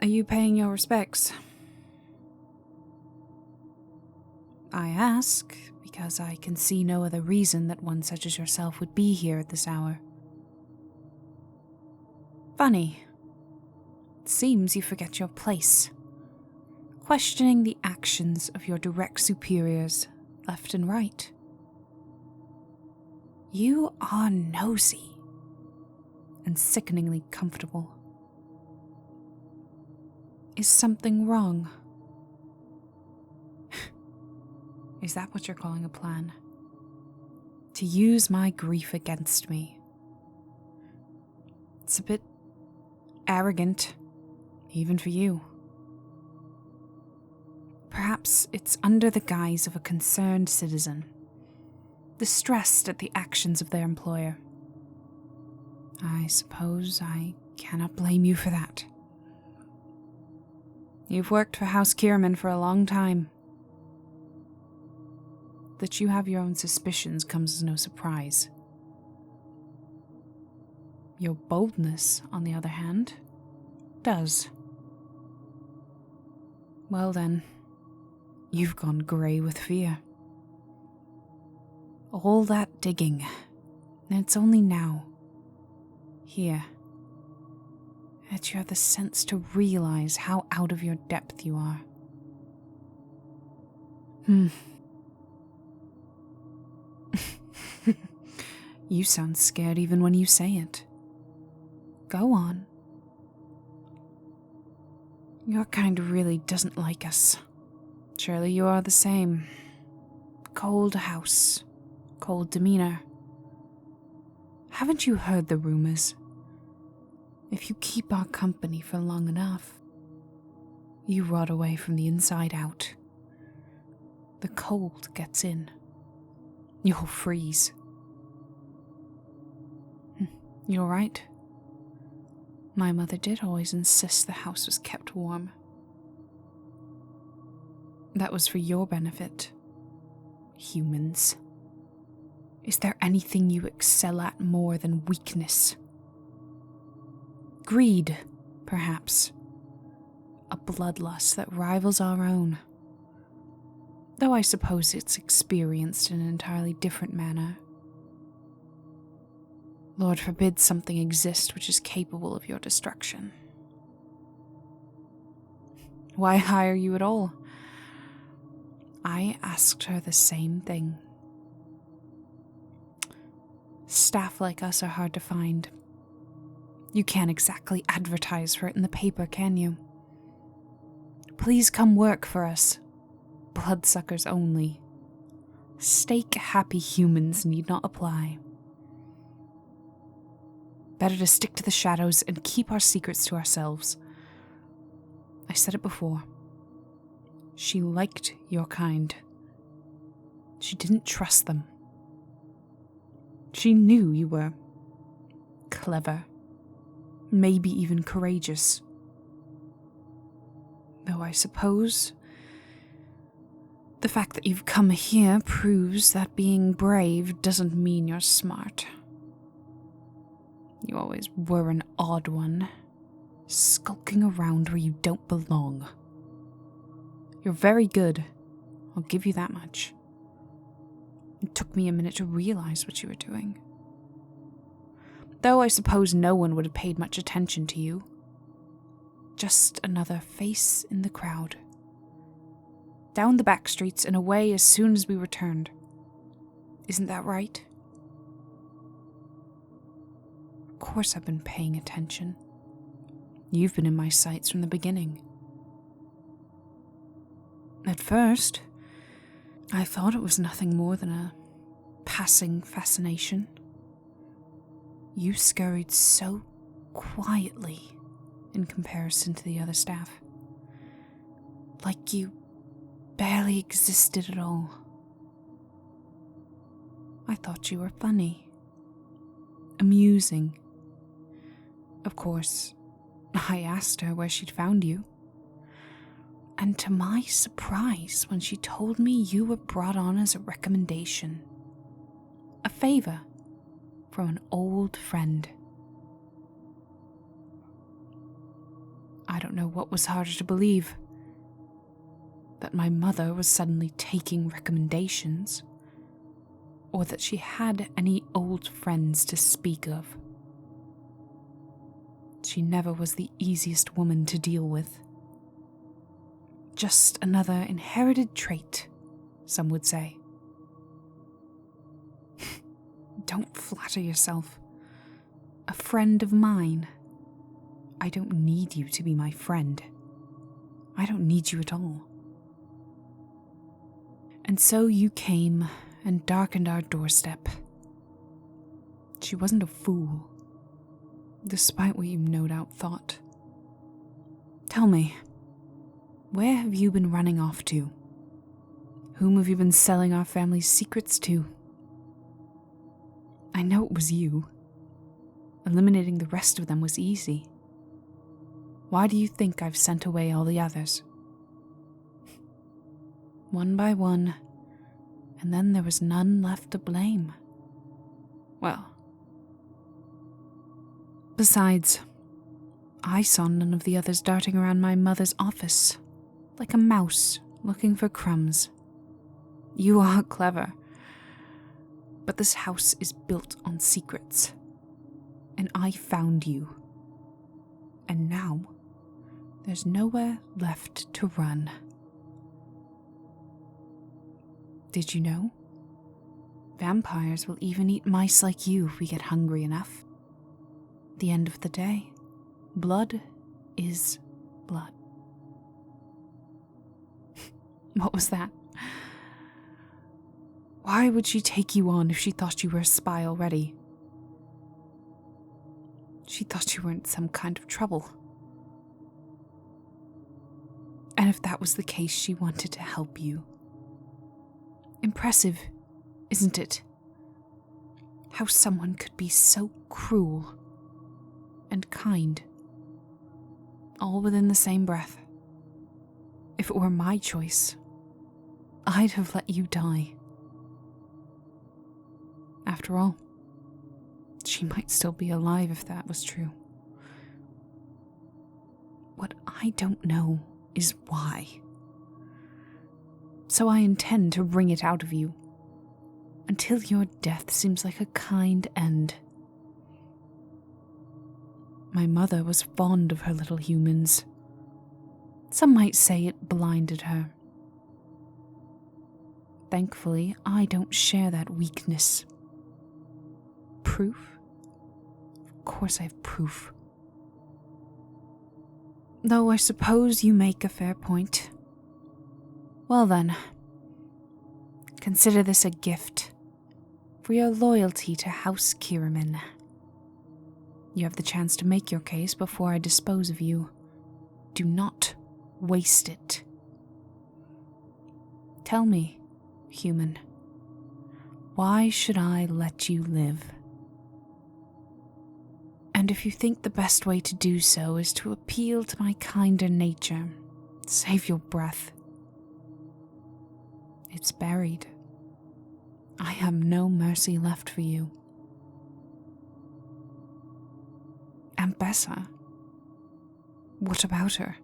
Are you paying your respects? I ask because I can see no other reason that one such as yourself would be here at this hour. Funny. It seems you forget your place, questioning the actions of your direct superiors left and right. You are nosy and sickeningly comfortable. Is something wrong? Is that what you're calling a plan? To use my grief against me? It's a bit arrogant, even for you. Perhaps it's under the guise of a concerned citizen, distressed at the actions of their employer. I suppose I cannot blame you for that. You've worked for House Kiramman for a long time. That you have your own suspicions comes as no surprise. Your boldness, on the other hand, does. Well then, you've gone grey with fear. All that digging, and it's only now, here, that you have the sense to realize how out of your depth you are. You sound scared even when you say it. Go on. Your kind really doesn't like us. Surely you are the same. Cold house, cold demeanor. Haven't you heard the rumors? If you keep our company for long enough, you rot away from the inside out. The cold gets in. You'll freeze. You're right. My mother did always insist the house was kept warm. That was for your benefit. Humans. Is there anything you excel at more than weakness? Greed, perhaps. A bloodlust that rivals our own. Though I suppose it's experienced in an entirely different manner. Lord forbid something exist which is capable of your destruction. Why hire you at all? I asked her the same thing. Staff like us are hard to find. You can't exactly advertise for it in the paper, can you? Please come work for us. Bloodsuckers only. Stake-happy humans need not apply. Better to stick to the shadows and keep our secrets to ourselves. I said it before. She liked your kind. She didn't trust them. She knew you were clever, maybe even courageous. Though I suppose the fact that you've come here proves that being brave doesn't mean you're smart. You always were an odd one, skulking around where you don't belong. You're very good, I'll give you that much. It took me a minute to realize what you were doing. Though I suppose no one would have paid much attention to you. Just another face in the crowd. Down the back streets and away as soon as we returned. Isn't that right? Of course I've been paying attention. You've been in my sights from the beginning. At first, I thought it was nothing more than a passing fascination. You scurried so quietly in comparison to the other staff. Like you barely existed at all. I thought you were funny. Amusing. Of course, I asked her where she'd found you. And to my surprise, when she told me you were brought on as a recommendation. A favor from an old friend. I don't know what was harder to believe. That my mother was suddenly taking recommendations, or that she had any old friends to speak of. She never was the easiest woman to deal with. Just another inherited trait, some would say. Don't flatter yourself. A friend of mine. I don't need you to be my friend. I don't need you at all. And so you came and darkened our doorstep. She wasn't a fool, despite what you no doubt thought. Tell me, where have you been running off to? Whom have you been selling our family's secrets to? I know it was you. Eliminating the rest of them was easy. Why do you think I've sent away all the others? One by one, and then there was none left to blame. Well, besides, I saw none of the others darting around my mother's office, like a mouse looking for crumbs. You are clever, but this house is built on secrets, and I found you. And now, there's nowhere left to run. Did you know? Vampires will even eat mice like you if we get hungry enough. At the end of the day, blood is blood. What was that? Why would she take you on if she thought you were a spy already? She thought you were in some kind of trouble. And if that was the case, she wanted to help you. Impressive, isn't it? How someone could be so cruel and kind, all within the same breath. If it were my choice, I'd have let you die. After all, she might still be alive if that was true. What I don't know is why. So I intend to wring it out of you, until your death seems like a kind end. My mother was fond of her little humans. Some might say it blinded her. Thankfully, I don't share that weakness. Proof? Of course I have proof. Though I suppose you make a fair point. Well then, consider this a gift for your loyalty to House Kiramman. You have the chance to make your case before I dispose of you. Do not waste it. Tell me, human, why should I let you live? And if you think the best way to do so is to appeal to my kinder nature, save your breath. It's buried. I have no mercy left for you. And Bessa? What about her?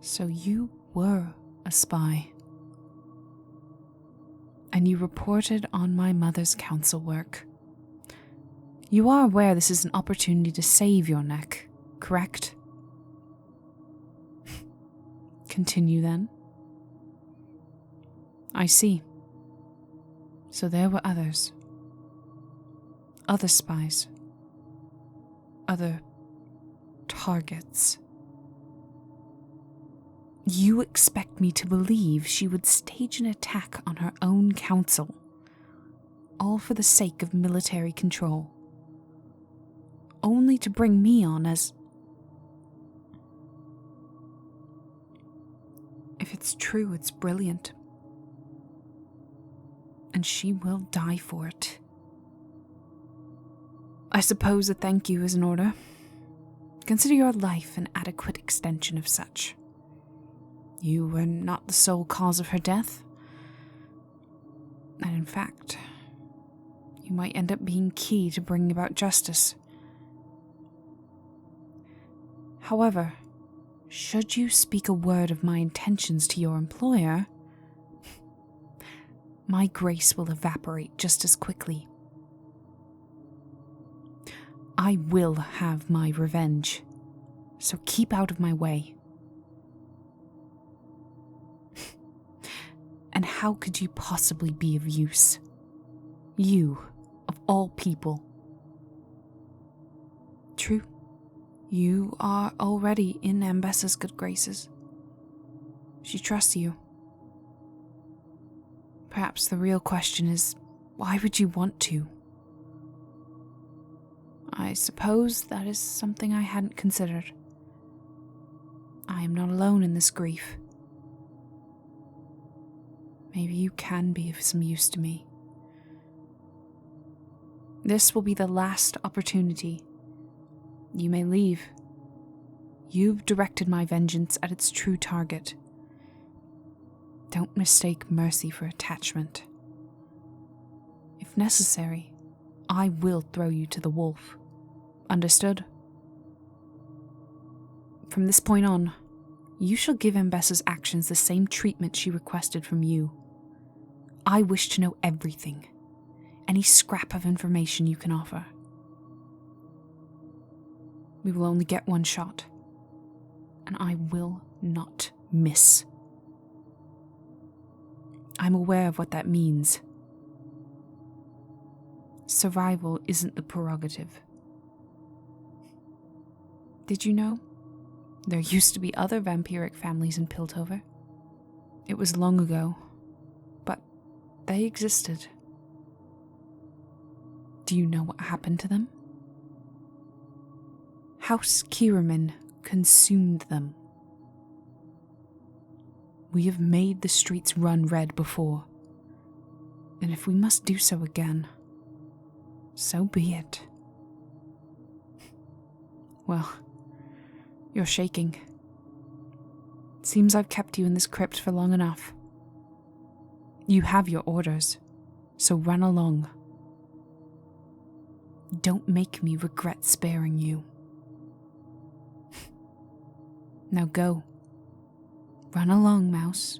So you were a spy. And you reported on my mother's council work. You are aware this is an opportunity to save your neck, correct? Continue then. I see. So there were others. Other spies. Other targets. You expect me to believe she would stage an attack on her own council, all for the sake of military control, only to bring me on as... If it's true, it's brilliant. And she will die for it. I suppose a thank you is in order. Consider your life an adequate extension of such. You were not the sole cause of her death. And in fact, you might end up being key to bringing about justice, However, should you speak a word of my intentions to your employer, my grace will evaporate just as quickly. I will have my revenge, so keep out of my way. And how could you possibly be of use? You, of all people. True, you are already in Ambessa's good graces. She trusts you. Perhaps the real question is, why would you want to? I suppose that is something I hadn't considered. I am not alone in this grief. Maybe you can be of some use to me. This will be the last opportunity. You may leave. You've directed my vengeance at its true target. Don't mistake mercy for attachment. If necessary, I will throw you to the wolf. Understood? From this point on, you shall give Ambessa's actions the same treatment she requested from you. I wish to know everything, any scrap of information you can offer. We will only get one shot, and I will not miss. I'm aware of what that means. Survival isn't the prerogative. Did you know? There used to be other vampiric families in Piltover. It was long ago, but they existed. Do you know what happened to them? House Kiramman consumed them. We have made the streets run red before, and if we must do so again, so be it. Well, you're shaking. Seems I've kept you in this crypt for long enough. You have your orders, so run along. Don't make me regret sparing you. Now go. Run along, mouse.